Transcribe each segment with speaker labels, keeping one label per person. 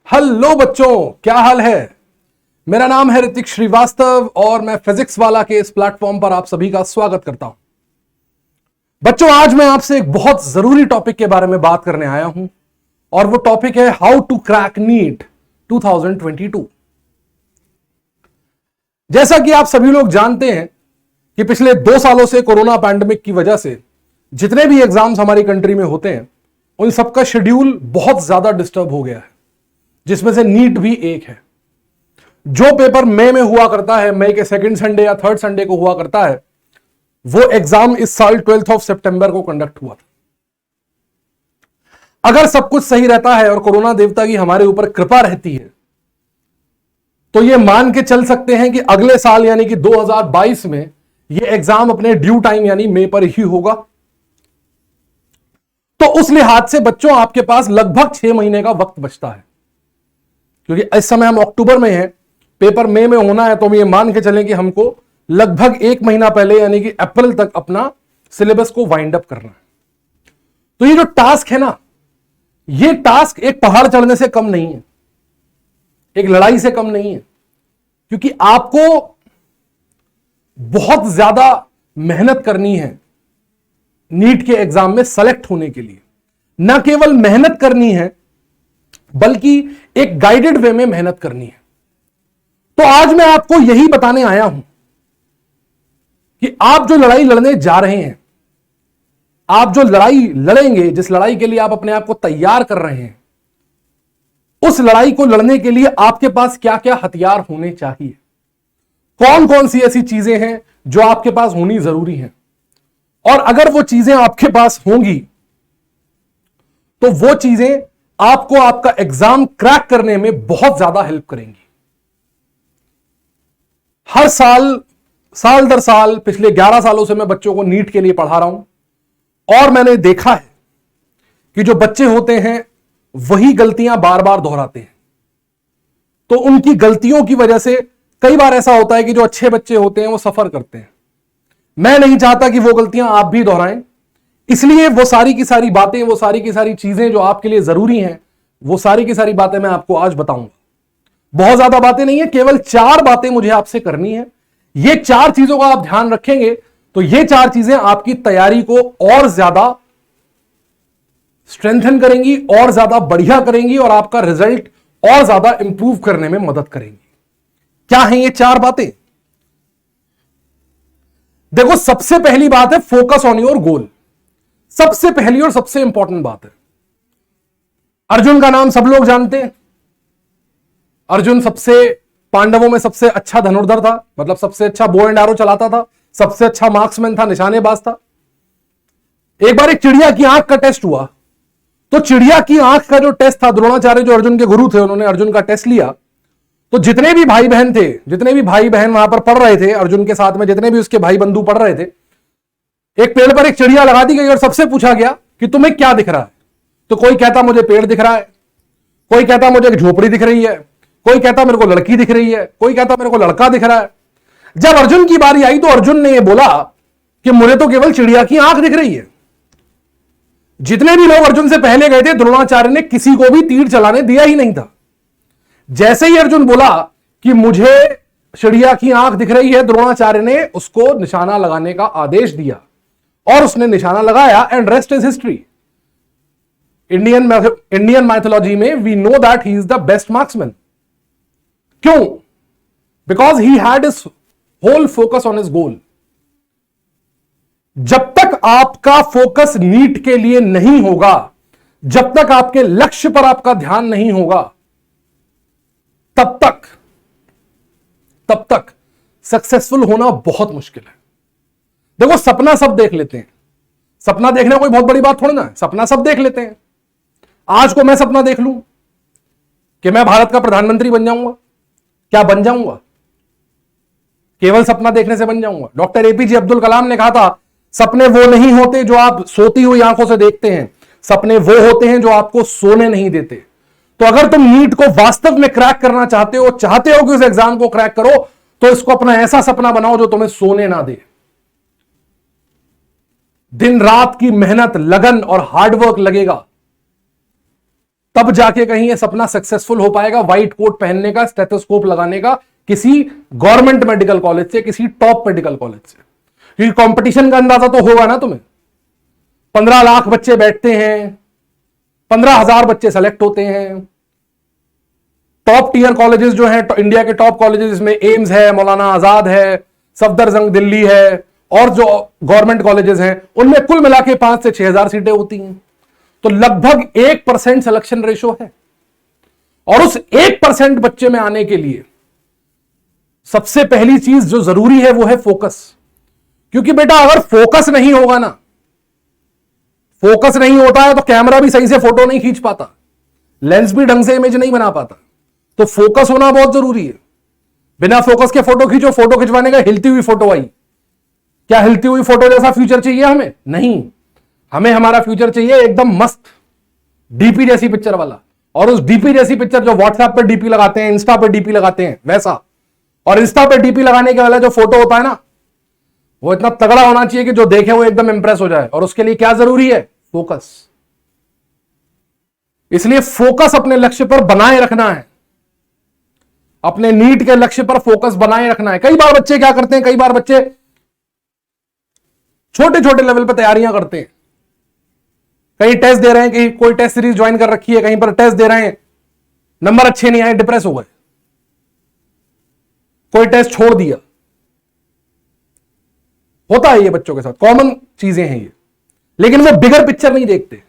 Speaker 1: Hello बच्चों, क्या हाल है। मेरा नाम है ऋतिक श्रीवास्तव और मैं फिजिक्स वाला के इस प्लेटफॉर्म पर आप सभी का स्वागत करता हूं। बच्चों, आज मैं आपसे एक बहुत जरूरी टॉपिक के बारे में बात करने आया हूं और वो टॉपिक है हाउ टू क्रैक नीट 2022। जैसा कि आप सभी लोग जानते हैं कि पिछले 2 सालों से कोरोना पैंडेमिक की वजह से जितने भी एग्जाम्स हमारी कंट्री में होते हैं उन सबका शेड्यूल बहुत ज्यादा डिस्टर्ब हो गया है, जिसमें से नीट भी एक है। जो पेपर मई में हुआ करता है, मई के सेकंड संडे या थर्ड संडे को हुआ करता है, वो एग्जाम इस साल 12 सितंबर को कंडक्ट हुआ था। अगर सब कुछ सही रहता है और कोरोना देवता की हमारे ऊपर कृपा रहती है तो ये मान के चल सकते हैं कि अगले साल यानी कि 2022 में ये एग्जाम अपने ड्यू टाइम यानी मई पर ही होगा। तो उस लिहाज से बच्चों आपके पास लगभग 6 महीने का वक्त बचता है, क्योंकि इस समय हम अक्टूबर में हैं, पेपर मई में होना है, तो हम ये मान के चलें कि हमको लगभग 1 महीना पहले यानी कि अप्रैल तक अपना सिलेबस को वाइंड अप करना है। तो ये जो टास्क है ना, ये टास्क एक पहाड़ चढ़ने से कम नहीं है, एक लड़ाई से कम नहीं है, क्योंकि आपको बहुत ज्यादा मेहनत करनी है नीट के एग्जाम में सेलेक्ट होने के लिए। ना केवल मेहनत करनी है बल्कि एक गाइडेड वे में मेहनत करनी है। तो आज मैं आपको यही बताने आया हूं कि आप जो लड़ाई लड़ने जा रहे हैं, आप जो लड़ाई लड़ेंगे, जिस लड़ाई के लिए आप अपने आप को तैयार कर रहे हैं, उस लड़ाई को लड़ने के लिए आपके पास क्या क्या हथियार होने चाहिए, कौन कौन सी ऐसी चीजें हैं जो आपके पास होनी जरूरी हैं, और अगर वो चीजें आपके पास होंगी तो वो चीजें आपको आपका एग्जाम क्रैक करने में बहुत ज्यादा हेल्प करेंगी। हर साल दर साल पिछले 11 सालों से मैं बच्चों को नीट के लिए पढ़ा रहा हूं और मैंने देखा है कि जो बच्चे होते हैं वही गलतियां बार बार दोहराते हैं। तो उनकी गलतियों की वजह से कई बार ऐसा होता है कि जो अच्छे बच्चे होते हैं वो सफर करते हैं। मैं नहीं चाहता कि वो गलतियां आप भी दोहराएं, इसलिए वो सारी की सारी बातें, वो सारी की सारी चीजें जो आपके लिए जरूरी हैं, वो सारी की सारी बातें मैं आपको आज बताऊंगा। बहुत ज्यादा बातें नहीं है, केवल 4 बातें मुझे आपसे करनी है। ये 4 चीजों का आप ध्यान रखेंगे तो ये 4 चीजें आपकी तैयारी को और ज्यादा स्ट्रेंथन करेंगी, और ज्यादा बढ़िया करेंगी और आपका रिजल्ट और ज्यादा इंप्रूव करने में मदद करेंगी। क्या है ये 4 बातें? देखो, सबसे पहली बात है फोकस ऑन योर गोल। सबसे पहली और सबसे इंपॉर्टेंट बात है, अर्जुन का नाम सब लोग जानते हैं। अर्जुन पांडवों में सबसे अच्छा धनुर्धर था, मतलब सबसे अच्छा बो एंड एरो चलाता था, सबसे अच्छा मार्क्समैन था, निशानेबाज था। एक बार एक चिड़िया की आंख का टेस्ट हुआ, तो चिड़िया की आंख का जो टेस्ट था, द्रोणाचार्य जो अर्जुन के गुरु थे, उन्होंने अर्जुन का टेस्ट लिया। तो जितने भी भाई बहन वहां पर पढ़ रहे थे अर्जुन के साथ में, जितने भी उसके भाई बंधु पढ़ रहे थे, एक पेड़ पर एक चिड़िया लगा दी गई और सबसे पूछा गया कि तुम्हें क्या दिख रहा है। तो कोई कहता मुझे पेड़ दिख रहा है, कोई कहता मुझे एक झोपड़ी दिख रही है, कोई कहता मेरे को लड़की दिख रही है, कोई कहता मेरे को लड़का दिख रहा है। जब अर्जुन की बारी आई तो अर्जुन ने यह बोला कि मुझे तो केवल चिड़िया की आंख दिख रही है। जितने भी लोग अर्जुन से पहले गए थे, द्रोणाचार्य ने किसी को भी तीर चलाने दिया ही नहीं था। जैसे ही अर्जुन बोला कि मुझे चिड़िया की आंख दिख रही है, द्रोणाचार्य ने उसको निशाना लगाने का आदेश दिया और उसने निशाना लगाया, and rest is history. Indian mythology में we know that he is the best marksman. क्यों? Because he had his whole focus on his goal. जब तक आपका फोकस नीट के लिए नहीं होगा, जब तक आपके लक्ष्य पर आपका ध्यान नहीं होगा, तब तक सक्सेसफुल होना बहुत मुश्किल है। देखो, सपना सब देख लेते हैं, सपना देखना कोई बहुत बड़ी बात थोड़ी ना है, सपना सब देख लेते हैं। आज को मैं सपना देख लूं कि मैं भारत का प्रधानमंत्री बन जाऊंगा, क्या बन जाऊंगा? केवल सपना देखने से बन जाऊंगा? डॉक्टर एपीजे अब्दुल कलाम ने कहा था, सपने वो नहीं होते जो आप सोती हुई आंखों से देखते हैं, सपने वो होते हैं जो आपको सोने नहीं देते। तो अगर तुम नीट को वास्तव में क्रैक करना चाहते हो कि उस एग्जाम को क्रैक करो, तो इसको अपना ऐसा सपना बनाओ जो तुम्हें सोने ना दे। दिन रात की मेहनत, लगन और हार्डवर्क लगेगा, तब जाके कहीं ये सपना सक्सेसफुल हो पाएगा व्हाइट कोट पहनने का, स्टेथोस्कोप लगाने का, किसी गवर्नमेंट मेडिकल कॉलेज से, किसी टॉप मेडिकल कॉलेज से। क्योंकि कंपटीशन का अंदाजा तो होगा ना तुम्हें। 15 लाख बच्चे बैठते हैं, 15,000 बच्चे सेलेक्ट होते हैं। टॉप टीयर कॉलेजेस जो हैं, इंडिया के टॉप कॉलेजेस, इसमें एम्स है, मौलाना आजाद है, सफदरजंग दिल्ली है, और जो गवर्नमेंट कॉलेजेस हैं उनमें कुल मिला के 5 से 6,000 सीटें होती हैं। तो लगभग 1% सिलेक्शन रेशो है। और उस 1% बच्चे में आने के लिए सबसे पहली चीज जो जरूरी है वो है फोकस। क्योंकि बेटा अगर फोकस नहीं होगा ना, फोकस नहीं होता है तो कैमरा भी सही से फोटो नहीं खींच पाता, लेंस भी ढंग से इमेज नहीं बना पाता। तो फोकस होना बहुत जरूरी है। बिना फोकस के फोटो खींचो, फोटो खिंचवाने का हिलती हुई फोटो आई, क्या हिलती हुई फोटो जैसा फ्यूचर चाहिए हमें? नहीं, हमें हमारा फ्यूचर चाहिए एकदम मस्त डीपी जैसी पिक्चर वाला। और उस डीपी जैसी पिक्चर जो व्हाट्सएप पर डीपी लगाते हैं, इंस्टा पर डीपी लगाते हैं, वैसा। और इंस्टा पर डीपी लगाने के वाला जो फोटो होता है ना, वो इतना तगड़ा होना चाहिए कि जो देखे वो एकदम इंप्रेस हो जाए। और उसके लिए क्या जरूरी है? फोकस। इसलिए फोकस अपने लक्ष्य पर बनाए रखना है, अपने नीट के लक्ष्य पर फोकस बनाए रखना है। कई बार बच्चे क्या करते हैं, कई बार बच्चे छोटे छोटे लेवल पर तैयारियां करते हैं, कहीं टेस्ट दे रहे हैं, कहीं कोई टेस्ट सीरीज ज्वाइन कर रखी है, कहीं पर टेस्ट दे रहे हैं, नंबर अच्छे नहीं आए, डिप्रेस हो गए, कोई टेस्ट छोड़ दिया। होता है ये बच्चों के साथ, कॉमन चीजें हैं ये। लेकिन वो बिगर पिक्चर नहीं देखते।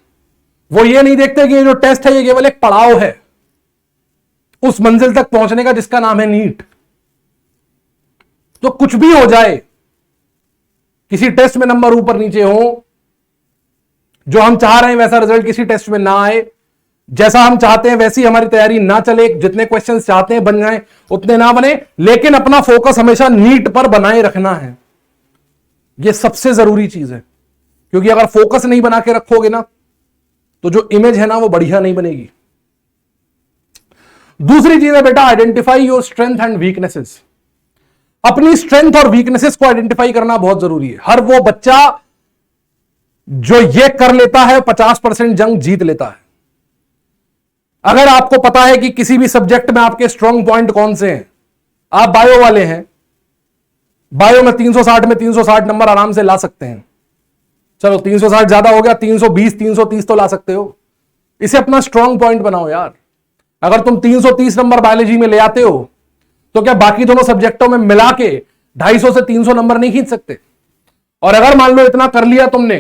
Speaker 1: वो ये नहीं देखते कि ये जो टेस्ट है ये केवल एक पड़ाव है उस मंजिल तक पहुंचने का जिसका नाम है नीट। तो कुछ भी हो जाए, किसी टेस्ट में नंबर ऊपर नीचे हो, जो हम चाह रहे हैं वैसा रिजल्ट किसी टेस्ट में ना आए, जैसा हम चाहते हैं वैसी हमारी तैयारी ना चले, जितने क्वेश्चंस चाहते हैं बन जाए उतने ना बने, लेकिन अपना फोकस हमेशा नीट पर बनाए रखना है। यह सबसे जरूरी चीज है। क्योंकि अगर फोकस नहीं बना के रखोगे ना, तो जो इमेज है ना वो बढ़िया नहीं बनेगी। दूसरी चीज है बेटा, identify your strength and weaknesses. अपनी स्ट्रेंथ और वीकनेसेस को आइडेंटिफाई करना बहुत जरूरी है। हर वो बच्चा जो ये कर लेता है 50% जंग जीत लेता है। अगर आपको पता है कि किसी भी सब्जेक्ट में आपके स्ट्रांग पॉइंट कौन से हैं, आप बायो वाले हैं, बायो में 360 में 360 नंबर आराम से ला सकते हैं। चलो 360 ज्यादा हो गया, 320 330 तो ला सकते हो। इसे अपना स्ट्रांग पॉइंट बनाओ यार। अगर तुम 330 नंबर बायोलॉजी में ले आते हो तो क्या बाकी दोनों सब्जेक्टों में मिला के 250 से 300 नंबर नहीं खींच सकते? और अगर मान लो इतना कर लिया तुमने,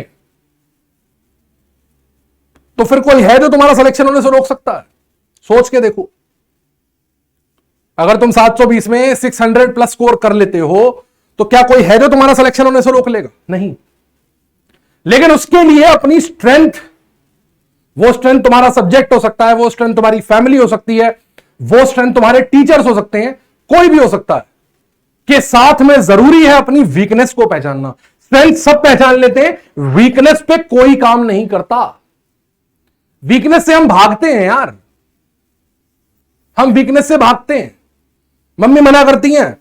Speaker 1: तो फिर कोई है जो तुम्हारा सिलेक्शन होने से रोक सकता है? सोच के देखो। अगर तुम 720 में 600 प्लस स्कोर कर लेते हो तो क्या कोई है जो तुम्हारा सिलेक्शन होने से रोक लेगा? नहीं। लेकिन उसके लिए अपनी स्ट्रेंथ, वो स्ट्रेंथ तुम्हारा सब्जेक्ट हो सकता है, वो स्ट्रेंथ तुम्हारी फैमिली हो सकती है, वो स्ट्रेंथ तुम्हारे टीचर्स हो सकते हैं, कोई भी हो सकता है, के साथ में जरूरी है अपनी वीकनेस को पहचानना। स्ट्रेंथ सब पहचान लेते हैं, वीकनेस पे कोई काम नहीं करता। वीकनेस से हम भागते हैं यार, हम वीकनेस से भागते हैं। मम्मी मना करती हैं,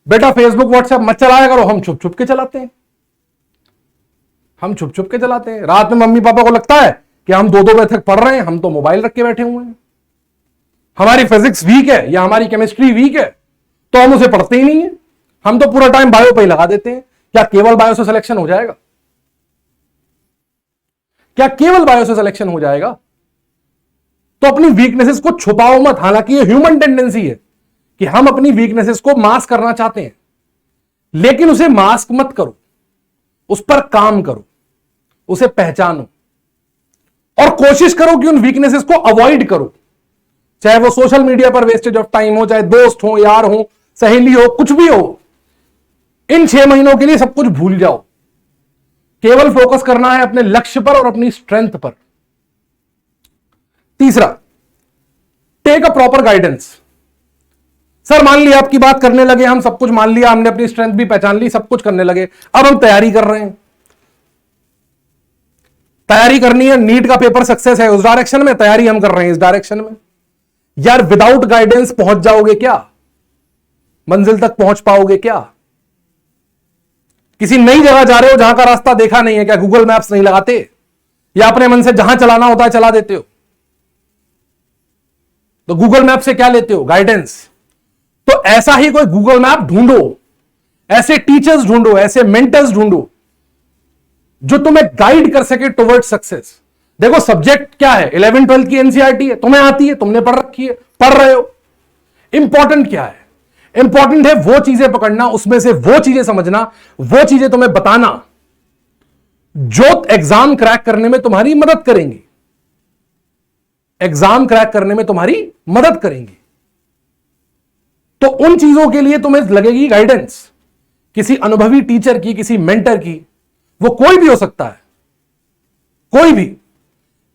Speaker 1: बेटा फेसबुक व्हाट्सएप मत चलाया करो, हम छुप छुप के चलाते हैं। हम छुप छुप के चलाते हैं। रात में मम्मी पापा को लगता है कि हम 2-2 बजे तक पढ़ रहे हैं, हम तो मोबाइल रख के बैठे हुए हैं। हमारी फिजिक्स वीक है या हमारी केमिस्ट्री वीक है तो हम उसे पढ़ते ही नहीं है, हम तो पूरा टाइम बायो पे ही लगा देते हैं। क्या केवल बायो से सिलेक्शन हो जाएगा? क्या केवल बायो से सिलेक्शन हो जाएगा? तो अपनी वीकनेसेस को छुपाओ मत। हालांकि ये ह्यूमन टेंडेंसी है कि हम अपनी वीकनेसेस को मास्क करना चाहते हैं, लेकिन उसे मास्क मत करो, उस पर काम करो, उसे पहचानो और कोशिश करो कि उन वीकनेसेस को अवॉइड करो। चाहे वो सोशल मीडिया पर वेस्टेज ऑफ टाइम हो, चाहे दोस्त हो, यार हो, सहेली हो, कुछ भी हो। इन 6 महीनों के लिए सब कुछ भूल जाओ। केवल फोकस करना है अपने लक्ष्य पर और अपनी स्ट्रेंथ पर। तीसरा, take a proper guidance. Sir मान लिया आपकी बात करने लगे, हम सब कुछ मान लिया, हमने अपनी स्ट्रेंथ भी पहचान ली, सब कुछ करने लगे, अब हम तैयारी कर रहे हैं। तैयारी करनी है, नीट का पेपर सक्सेस है, उस डायरेक्शन में तैयारी हम कर रहे हैं, इस डायरेक्शन में। यार विदाउट गाइडेंस पहुंच जाओगे क्या? मंजिल तक पहुंच पाओगे क्या? किसी नई जगह जा रहे हो जहां का रास्ता देखा नहीं है, क्या गूगल मैप्स नहीं लगाते? या अपने मन से जहां चलाना होता है चला देते हो? तो गूगल मैप से क्या लेते हो? गाइडेंस। तो ऐसा ही कोई गूगल मैप ढूंढो, ऐसे टीचर्स ढूंढो, ऐसे मेंटर्स ढूंढो जो तुम्हें गाइड कर सके टुवर्ड सक्सेस। देखो सब्जेक्ट क्या है, 11 12 की एनसीईआरटी है, तुम्हें आती है, तुमने पढ़ रखी है, पढ़ रहे हो। इंपॉर्टेंट क्या है? इंपॉर्टेंट है वो चीजें पकड़ना, उसमें से वो चीजें समझना, वो चीजें तुम्हें बताना जो एग्जाम क्रैक करने में तुम्हारी मदद करेंगी, एग्जाम क्रैक करने में तुम्हारी मदद करेंगी। तो उन चीजों के लिए तुम्हें लगेगी गाइडेंस, किसी अनुभवी टीचर की, किसी मेंटर की। वो कोई भी हो सकता है, कोई भी।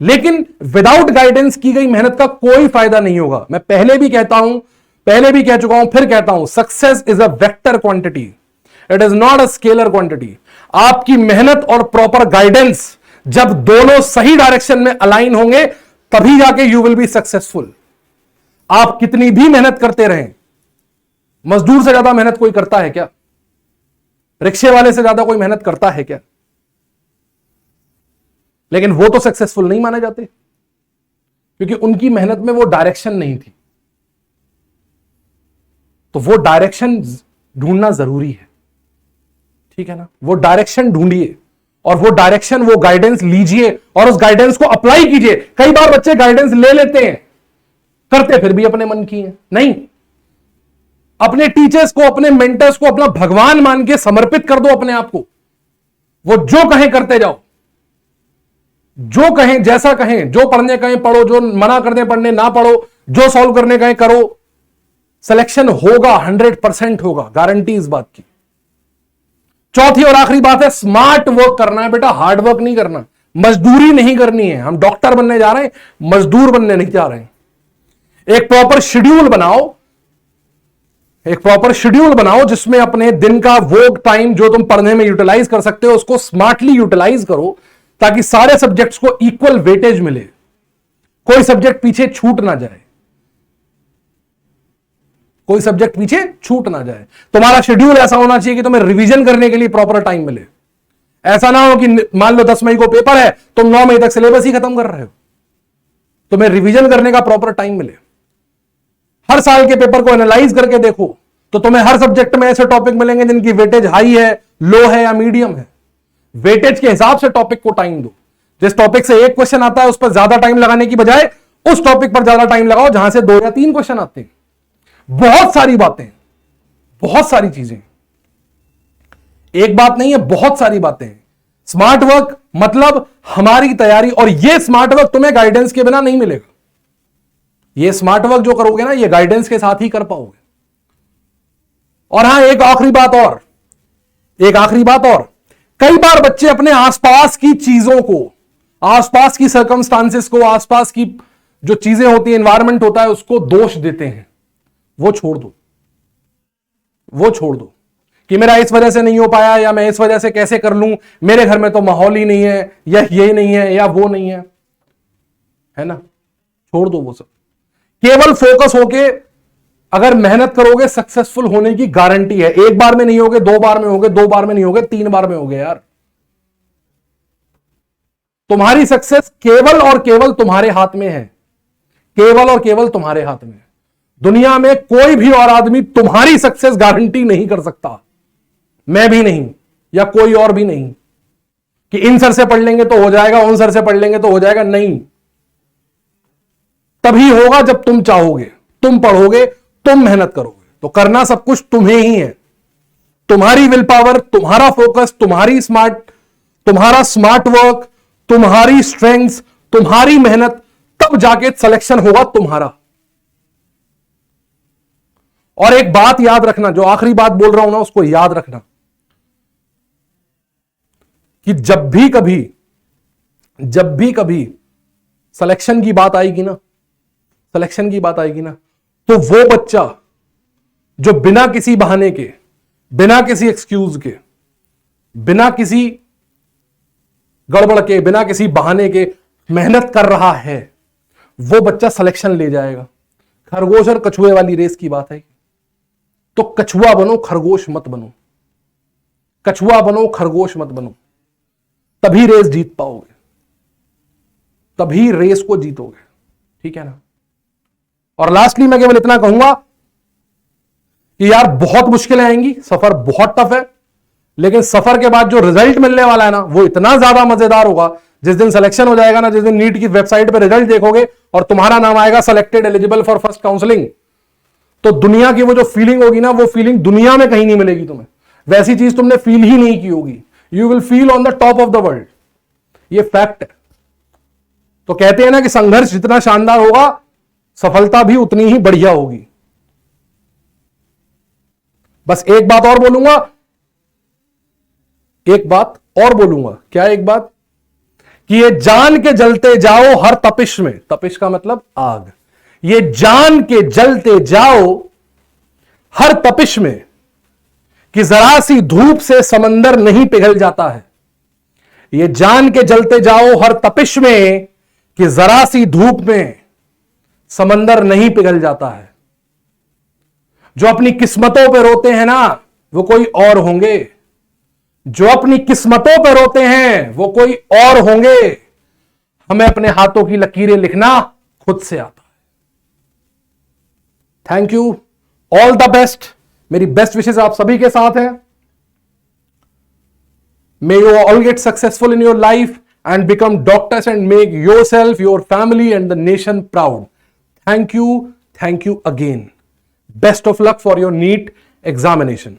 Speaker 1: लेकिन विदाउट गाइडेंस की गई मेहनत का कोई फायदा नहीं होगा। मैं पहले भी कहता हूं, पहले भी कह चुका हूं, फिर कहता हूं, success is a vector quantity, it is not a scalar quantity. आपकी मेहनत और प्रॉपर गाइडेंस जब दोनों सही डायरेक्शन में अलाइन होंगे तभी जाके यू विल बी सक्सेसफुल। आप कितनी भी मेहनत करते रहें, मजदूर से ज्यादा मेहनत कोई करता है क्या? रिक्शे वाले से ज्यादा कोई मेहनत करता है क्या? लेकिन वो तो सक्सेसफुल नहीं माने जाते क्योंकि उनकी मेहनत में वो डायरेक्शन नहीं थी। तो वो डायरेक्शन ढूंढना जरूरी है, ठीक है ना? वो डायरेक्शन ढूंढिए और वो डायरेक्शन, वो गाइडेंस लीजिए और उस गाइडेंस को अप्लाई कीजिए। कई बार बच्चे गाइडेंस ले लेते हैं, करते फिर भी अपने मन की है। नहीं, अपने टीचर्स को, अपने मेंटर्स को अपना भगवान मान के समर्पित कर दो अपने आप को। वो जो कहें करते जाओ, जो कहें, जैसा कहें, जो पढ़ने कहें पढ़ो, जो मना करने पढ़ने ना पढ़ो, जो सॉल्व करने कहें करो। सिलेक्शन होगा, 100% होगा, गारंटी इस बात की। चौथी और आखिरी बात है, स्मार्ट वर्क करना है बेटा, हार्ड वर्क नहीं करना, मजदूरी नहीं करनी है। हम डॉक्टर बनने जा रहे हैं, मजदूर बनने नहीं जा रहे हैं। एक प्रॉपर शेड्यूल बनाओ, एक प्रॉपर शेड्यूल बनाओ जिसमें अपने दिन का वो टाइम जो तुम पढ़ने में यूटिलाइज कर सकते हो उसको स्मार्टली यूटिलाइज करो ताकि सारे सब्जेक्ट्स को इक्वल वेटेज मिले, कोई सब्जेक्ट पीछे छूट ना जाए, कोई सब्जेक्ट पीछे छूट ना जाए। तुम्हारा शेड्यूल ऐसा होना चाहिए कि तुम्हें रिवीजन करने के लिए प्रॉपर टाइम मिले। ऐसा ना हो कि मान लो 10 मई को पेपर है, तुम 9 मई तक सिलेबस ही खत्म कर रहे हो। तुम्हें रिवीजन करने का प्रॉपर टाइम मिले। हर साल के पेपर को एनालाइज करके देखो तो तुम्हें हर सब्जेक्ट में ऐसे टॉपिक मिलेंगे जिनकी वेटेज हाई है, लो है या मीडियम है। वेटेज के हिसाब से टॉपिक को टाइम दो। जिस टॉपिक से एक क्वेश्चन आता है उस पर ज्यादा टाइम लगाने की बजाय उस टॉपिक पर ज्यादा टाइम लगाओ जहां से 2 या 3 क्वेश्चन आते हैं। बहुत सारी बातें, बहुत सारी चीजें, एक बात नहीं है, बहुत सारी बातें। स्मार्ट वर्क मतलब हमारी तैयारी, और यह स्मार्ट वर्क तुम्हें गाइडेंस के बिना नहीं मिलेगा। ये स्मार्ट वर्क जो करोगे ना, ये गाइडेंस के साथ ही कर पाओगे। और हां, एक आखिरी बात और, एक आखिरी बात और, कई बार बच्चे अपने आसपास की चीजों को, आसपास की सर्कमस्टांसेस को, आसपास की जो चीजें होती है, एनवायरमेंट होता है, उसको दोष देते हैं। वो छोड़ दो, वो छोड़ दो कि मेरा इस वजह से नहीं हो पाया या मैं इस वजह से कैसे कर लूं, मेरे घर में तो माहौल ही नहीं है, या ये नहीं है या वो नहीं है ना? छोड़ दो वो सब। केवल फोकस होके अगर मेहनत करोगे सक्सेसफुल होने की गारंटी है। एक बार में नहीं होगे, 2 बार में होगे, 2 बार में नहीं होगे, 3 बार में होगे यार। तुम्हारी सक्सेस केवल और केवल तुम्हारे हाथ में है, केवल और केवल तुम्हारे हाथ में है। दुनिया में कोई भी और आदमी तुम्हारी सक्सेस गारंटी नहीं कर सकता, मैं भी नहीं या कोई और भी नहीं, कि इन सर से पढ़ लेंगे तो हो जाएगा, उन सर से पढ़ लेंगे तो हो जाएगा। नहीं, तभी होगा जब तुम चाहोगे, तुम पढ़ोगे, तुम मेहनत करोगे। तो करना सब कुछ तुम्हें ही है। तुम्हारी विल पावर, तुम्हारा फोकस, तुम्हारा स्मार्ट वर्क, तुम्हारी स्ट्रेंग्थ, तुम्हारी मेहनत, तब जाके सिलेक्शन होगा तुम्हारा। और एक बात याद रखना, जो आखिरी बात बोल रहा हूं ना, उसको याद रखना कि जब भी कभी सिलेक्शन की बात आएगी ना, सिलेक्शन की बात आएगी ना, तो वो बच्चा जो बिना किसी बहाने के, बिना किसी एक्सक्यूज के, बिना किसी गड़बड़ के, बिना किसी बहाने के मेहनत कर रहा है, वो बच्चा सिलेक्शन ले जाएगा। खरगोश और कछुए वाली रेस की बात है। तो कछुआ बनो, खरगोश मत बनो। कछुआ बनो, खरगोश मत बनो, तभी रेस जीत पाओगे, तभी रेस को जीतोगे। ठीक है ना? और लास्टली मैं केवल इतना कहूंगा कि यार बहुत मुश्किलें आएंगी, सफर बहुत टफ है, लेकिन सफर के बाद जो रिजल्ट मिलने वाला है ना वो इतना ज्यादा मजेदार होगा। जिस दिन सिलेक्शन हो जाएगा ना, जिस दिन नीट की वेबसाइट पे रिजल्ट देखोगे और तुम्हारा नाम आएगा selected eligible for first counselling, तो दुनिया की वो जो फीलिंग होगी ना, वो फीलिंग दुनिया में कहीं नहीं मिलेगी तुम्हें। वैसी चीज तुमने फील ही नहीं की होगी। You will feel on the top of the world. ये फैक्ट है। तो कहते हैं ना कि संघर्ष जितना शानदार होगा सफलता भी उतनी ही बढ़िया होगी। बस एक बात और बोलूंगा, एक बात और बोलूंगा। क्या एक बात? कि ये जान के जलते जाओ हर तपिश में, तपिश का मतलब आग, ये जान के जलते जाओ हर तपिश में कि जरा सी धूप से समंदर नहीं पिघल जाता है। ये जान के जलते जाओ हर तपिश में कि जरा सी धूप में समंदर नहीं पिघल जाता है। जो अपनी किस्मतों पे रोते हैं ना वो कोई और होंगे, जो अपनी किस्मतों पे रोते हैं वो कोई और होंगे। हमें अपने हाथों की लकीरें लिखना खुद से आता है। Thank you, all the best. मेरी बेस्ट विशेष आप सभी के साथ हैं। May you all get successful in your life and become doctors and make yourself, your family and the nation proud. Thank you again. Best of luck for your NEET examination.